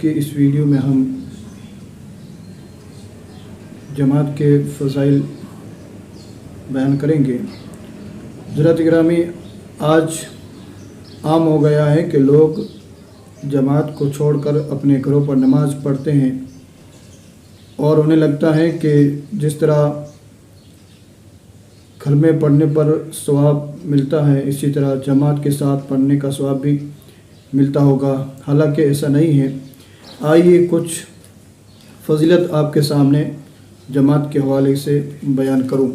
کے اس ویڈیو میں ہم جماعت کے فضائل بیان کریں گے۔ حضرات گرامی، آج عام ہو گیا ہے کہ لوگ جماعت کو چھوڑ کر اپنے گھروں پر نماز پڑھتے ہیں اور انہیں لگتا ہے کہ جس طرح گھر میں پڑھنے پر ثواب ملتا ہے اسی طرح جماعت کے ساتھ پڑھنے کا ثواب بھی ملتا ہوگا، حالانکہ ایسا نہیں ہے۔ آئیے کچھ فضیلت آپ کے سامنے جماعت کے حوالے سے بیان کروں۔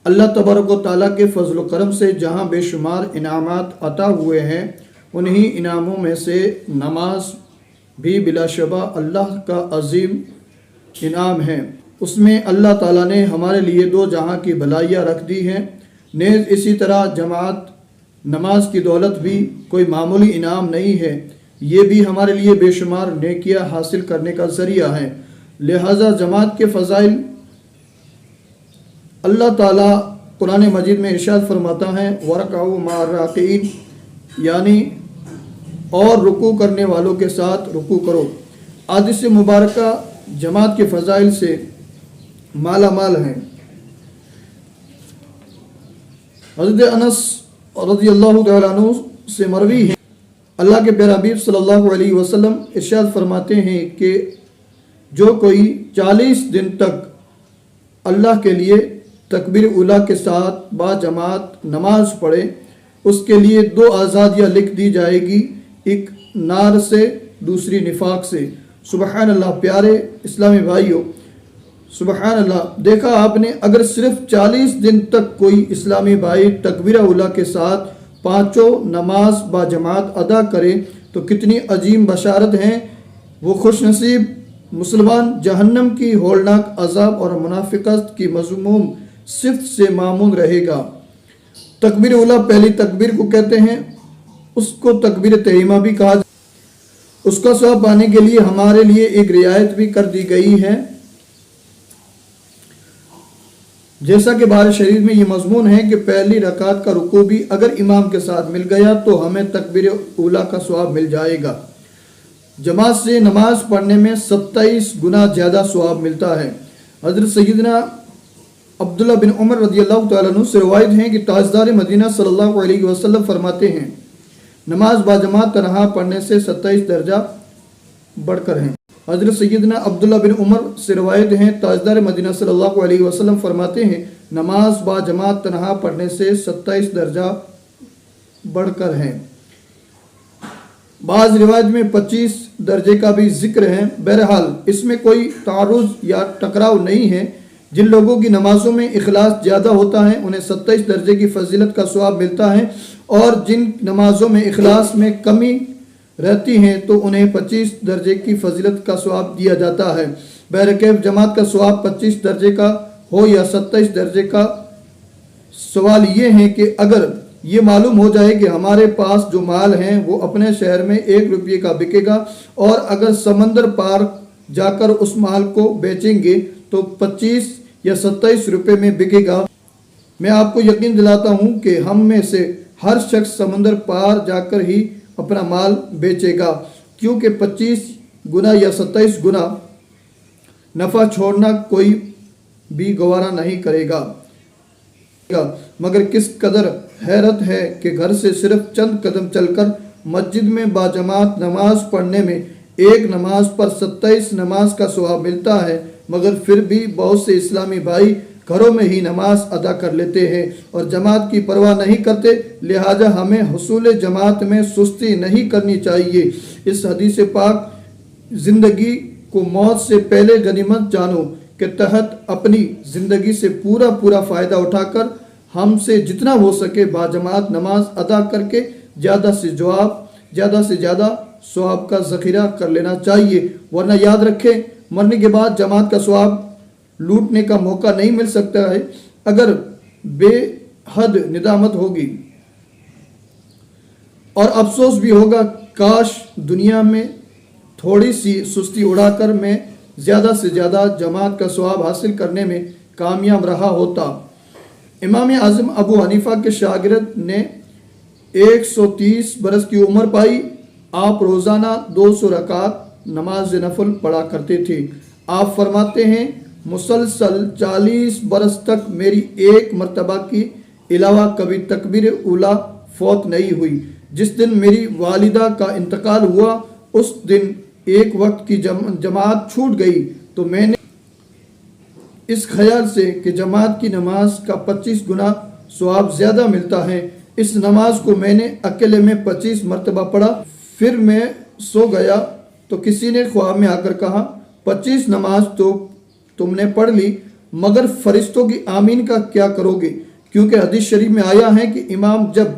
اللہ تبارک و تعالیٰ کے فضل و کرم سے جہاں بے شمار انعامات عطا ہوئے ہیں، انہی انعاموں میں سے نماز بھی بلا شبہ اللہ کا عظیم انعام ہے۔ اس میں اللہ تعالیٰ نے ہمارے لیے دو جہاں کی بھلائیاں رکھ دی ہیں۔ نیز اسی طرح جماعت نماز کی دولت بھی کوئی معمولی انعام نہیں ہے، یہ بھی ہمارے لیے بے شمار نیکیاں حاصل کرنے کا ذریعہ ہے۔ لہٰذا جماعت کے فضائل اللہ تعالیٰ قرآن مجید میں ارشاد فرماتا ہے وَرَكَعُوا مَعَ الرَّاكِعِينَ، یعنی اور رکوع کرنے والوں کے ساتھ رکوع کرو۔ حدیث مبارکہ جماعت کے فضائل سے مالا مال ہیں۔ حضرت انس رضی اللہ تعالیٰ عنہ سے مروی ہے، اللہ کے پیارے حبیب صلی اللہ علیہ وسلم ارشاد فرماتے ہیں کہ جو کوئی 40 دن تک اللہ کے لیے تکبیر اولیٰ کے ساتھ با جماعت نماز پڑھے، اس کے لیے 2 آزادیاں لکھ دی جائے گی، ایک نار سے دوسری نفاق سے۔ سبحان اللہ، پیارے اسلامی بھائیوں، سبحان اللہ، دیکھا آپ نے، اگر صرف 40 دن تک کوئی اسلامی بھائی تکبیر اولیٰ کے ساتھ 5 نماز با جماعت ادا کرے تو کتنی عظیم بشارت ہیں۔ وہ خوش نصیب مسلمان جہنم کی ہولناک عذاب اور منافقت کی مذموم صفت سے معمون رہے گا۔ تکبیر اولیٰ پہلی تکبیر کو کہتے ہیں، اس کو تکبیر تحریمہ بھی کہا جاتا ہے۔ اس کا ثواب پانے کے لیے ہمارے لیے ایک رعایت بھی کر دی گئی ہے، جیسا کہ بخاری شریف میں یہ مضمون ہے کہ پہلی رکعت کا رکوع بھی اگر امام کے ساتھ مل گیا تو ہمیں تکبیر اولیٰ کا ثواب مل جائے گا۔ جماعت سے نماز پڑھنے میں 27 گنا زیادہ ثواب ملتا ہے۔ حضرت سیدنا عبداللہ بن عمر رضی اللہ تعالیٰ عنہ سے روایت ہے کہ تاجدار مدینہ صلی اللہ علیہ وسلم فرماتے ہیں نماز با جماعت تنہا پڑھنے سے 27 درجہ بڑھ کر ہیں۔ حضرت سیدنا عبداللہ بن عمر سے روایت ہیں تاجدار مدینہ صلی اللہ علیہ وسلم فرماتے ہیں نماز با جماعت تنہا پڑھنے سے 27 درجہ بڑھ کر ہیں۔ بعض روایت میں 25 درجے کا بھی ذکر ہے۔ بہرحال اس میں کوئی تعارض یا ٹکراؤ نہیں ہے۔ جن لوگوں کی نمازوں میں اخلاص زیادہ ہوتا ہے انہیں 27 درجے کی فضیلت کا ثواب ملتا ہے، اور جن نمازوں میں اخلاص میں کمی رہتی ہیں تو انہیں 25 درجے کی فضیلت کا ثواب دیا جاتا ہے۔ بہرکیف جماعت کا ثواب 25 درجے کا ہو یا 27 درجے کا، سوال یہ ہے کہ اگر یہ معلوم ہو جائے کہ ہمارے پاس جو مال ہیں وہ اپنے شہر میں 1 روپے کا بکے گا اور اگر سمندر پار جا کر اس مال کو بیچیں گے تو 25 یا 27 روپے میں بکے گا، میں آپ کو یقین دلاتا ہوں کہ ہم میں سے ہر شخص سمندر پار جا کر ہی اپنا مال بیچے گا، کیونکہ 25 گنا یا 27 گنا نفع چھوڑنا کوئی بھی گوارا نہیں کرے گا۔ مگر کس قدر حیرت ہے کہ گھر سے صرف چند قدم چل کر مسجد میں با جماعت نماز پڑھنے میں ایک نماز پر 27 نماز کا ثواب ملتا ہے، مگر پھر بھی بہت سے اسلامی بھائی گھروں میں ہی نماز ادا کر لیتے ہیں اور جماعت کی پرواہ نہیں کرتے۔ لہٰذا ہمیں حصول جماعت میں سستی نہیں کرنی چاہیے۔ اس حدیث پاک زندگی کو موت سے پہلے غنیمت جانو کے تحت اپنی زندگی سے پورا فائدہ اٹھا کر ہم سے جتنا ہو سکے با جماعت نماز ادا کر کے زیادہ سے زیادہ ثواب کا ذخیرہ کر لینا چاہیے، ورنہ یاد رکھیں مرنے کے بعد جماعت کا ثواب لوٹنے کا موقع نہیں مل سکتا ہے۔ اگر بے حد ندامت ہوگی اور افسوس بھی ہوگا، کاش دنیا میں تھوڑی سی سستی اڑا کر میں زیادہ سے زیادہ جماعت کا ثواب حاصل کرنے میں کامیاب رہا ہوتا۔ امام اعظم ابو حنیفہ کے شاگرد نے 130 برس کی عمر پائی۔ آپ روزانہ 200 رکعت نماز نفل پڑھا کرتے تھے۔ آپ فرماتے ہیں مسلسل 40 برس تک میری ایک مرتبہ کی علاوہ کبھی تکبیر اولا فوت نہیں ہوئی۔ جس دن میری والدہ کا انتقال ہوا اس دن ایک وقت کی جماعت چھوٹ گئی تو میں نے اس خیال سے کہ جماعت کی نماز کا 25 گنا ثواب زیادہ ملتا ہے، اس نماز کو میں نے اکیلے میں 25 مرتبہ پڑھا۔ پھر میں سو گیا تو کسی نے خواب میں آ کر کہا 25 نماز تو تم نے پڑھ لی، مگر فرشتوں کی آمین کا کیا کرو گے؟ کیونکہ حدیث شریف میں آیا ہے کہ امام جب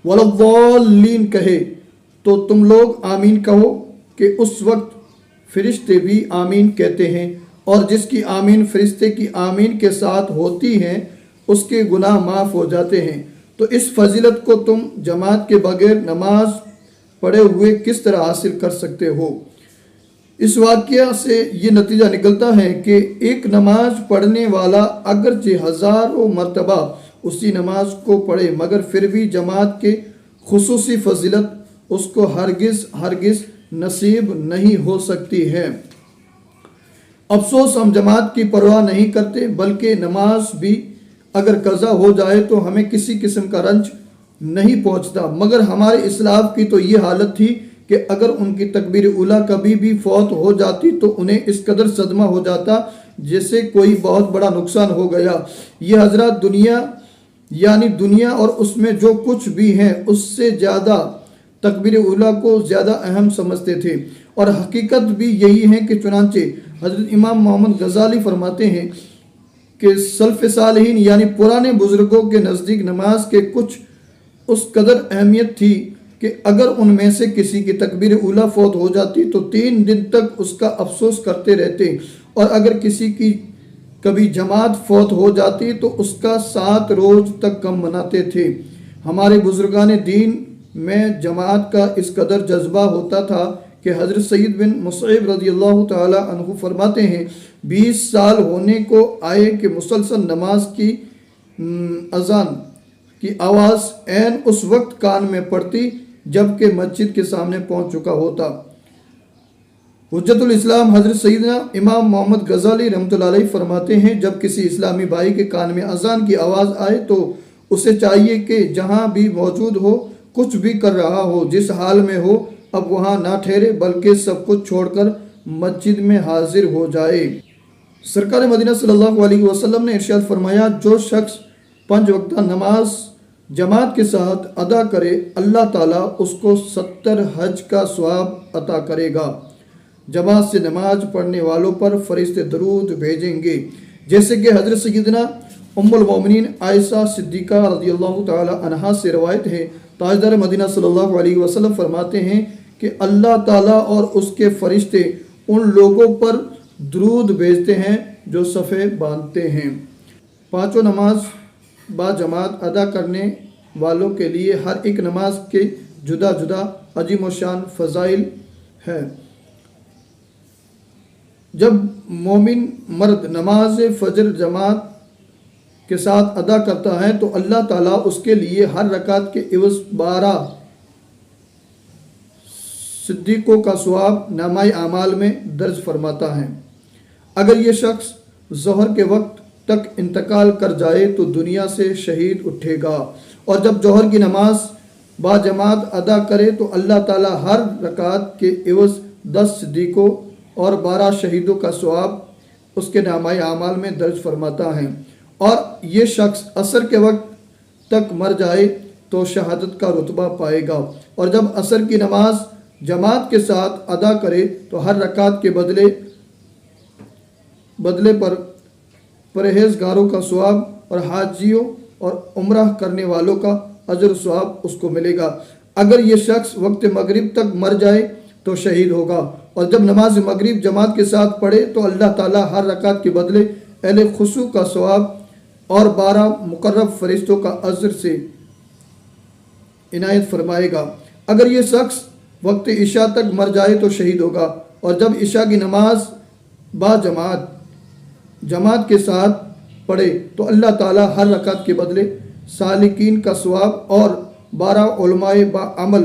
وَلَضَّالِّينَ کہے تو تم لوگ آمین کہو، کہ اس وقت فرشتے بھی آمین کہتے ہیں، اور جس کی آمین فرشتے کی آمین کے ساتھ ہوتی ہیں اس کے گناہ معاف ہو جاتے ہیں۔ تو اس فضیلت کو تم جماعت کے بغیر نماز پڑھے ہوئے کس طرح حاصل کر سکتے ہو؟ اس واقعہ سے یہ نتیجہ نکلتا ہے کہ ایک نماز پڑھنے والا اگرچہ ہزاروں مرتبہ اسی نماز کو پڑھے مگر پھر بھی جماعت کے خصوصی فضیلت اس کو ہرگز نصیب نہیں ہو سکتی ہے۔ افسوس ہم جماعت کی پرواہ نہیں کرتے، بلکہ نماز بھی اگر قضا ہو جائے تو ہمیں کسی قسم کا رنج نہیں پہنچتا، مگر ہمارے اسلاف کی تو یہ حالت تھی کہ اگر ان کی تکبیر اولا کبھی بھی فوت ہو جاتی تو انہیں اس قدر صدمہ ہو جاتا جیسے کوئی بہت بڑا نقصان ہو گیا۔ یہ حضرات دنیا اور اس میں جو کچھ بھی ہیں اس سے زیادہ تکبیر اولا کو زیادہ اہم سمجھتے تھے، اور حقیقت بھی یہی ہے کہ چنانچہ حضرت امام محمد غزالی فرماتے ہیں کہ سلف صالحین یعنی پرانے بزرگوں کے نزدیک نماز کے کچھ اس قدر اہمیت تھی کہ اگر ان میں سے کسی کی تکبیر اولا فوت ہو جاتی تو 3 دن تک اس کا افسوس کرتے رہتے، اور اگر کسی کی کبھی جماعت فوت ہو جاتی تو اس کا 7 روز تک کم مناتے تھے۔ ہمارے بزرگان دین میں جماعت کا اس قدر جذبہ ہوتا تھا کہ حضرت سید بن مصعب رضی اللہ تعالی عنہ فرماتے ہیں 20 سال ہونے کو آئے کہ مسلسل نماز کی اذان کی آواز عین اس وقت کان میں پڑتی جبکہ مسجد کے سامنے پہنچ چکا ہوتا۔ حجت الاسلام حضرت سیدنا امام محمد غزالی رحمۃ اللہ علیہ فرماتے ہیں جب کسی اسلامی بھائی کے کان میں اذان کی آواز آئے تو اسے چاہیے کہ جہاں بھی موجود ہو، کچھ بھی کر رہا ہو، جس حال میں ہو، اب وہاں نہ ٹھہرے بلکہ سب کچھ چھوڑ کر مسجد میں حاضر ہو جائے۔ سرکار مدینہ صلی اللہ علیہ وسلم نے ارشاد فرمایا جو شخص 5 وقتہ نماز جماعت کے ساتھ ادا کرے اللہ تعالیٰ اس کو 70 حج کا ثواب عطا کرے گا۔ جماعت سے نماز پڑھنے والوں پر فرشتے درود بھیجیں گے، جیسے کہ حضرت سیدنا ام المومنین عائشہ صدیقہ رضی اللہ تعالی عنہا سے روایت ہے، تاجدار مدینہ صلی اللہ علیہ وسلم فرماتے ہیں کہ اللہ تعالیٰ اور اس کے فرشتے ان لوگوں پر درود بھیجتے ہیں جو صفیں باندھتے ہیں۔ 5 نماز با جماعت ادا کرنے والوں کے لیے ہر ایک نماز کے جدا جدا عظیم و شان فضائل ہے۔ جب مومن مرد نماز فجر جماعت کے ساتھ ادا کرتا ہے تو اللہ تعالیٰ اس کے لیے ہر رکعت کے عوض 12 صدیقوں کا ثواب نامہ اعمال میں درج فرماتا ہے۔ اگر یہ شخص ظہر کے وقت تک انتقال کر جائے تو دنیا سے شہید اٹھے گا، اور جب ظہر کی نماز با جماعت ادا کرے تو اللہ تعالیٰ ہر رکعت کے عوض 10 صدیقوں اور 12 شہیدوں کا ثواب اس کے نامہ اعمال میں درج فرماتا ہے۔ اور یہ شخص عصر کے وقت تک مر جائے تو شہادت کا رتبہ پائے گا، اور جب عصر کی نماز جماعت کے ساتھ ادا کرے تو ہر رکعت کے بدلے پر پرہیزگاروں کا ثواب اور حاجیوں اور عمرہ کرنے والوں کا اجر و ثواب اس کو ملے گا۔ اگر یہ شخص وقت مغرب تک مر جائے تو شہید ہوگا، اور جب نماز مغرب جماعت کے ساتھ پڑھے تو اللہ تعالیٰ ہر رکعت کے بدلے اہل خشوع کا ثواب اور 12 مقرب فرشتوں کا اجر سے عنایت فرمائے گا۔ اگر یہ شخص وقت عشاء تک مر جائے تو شہید ہوگا، اور جب عشاء کی نماز با جماعت کے ساتھ پڑھے تو اللہ تعالیٰ ہر رکعت کے بدلے سالکین کا ثواب اور 12 علماء با عمل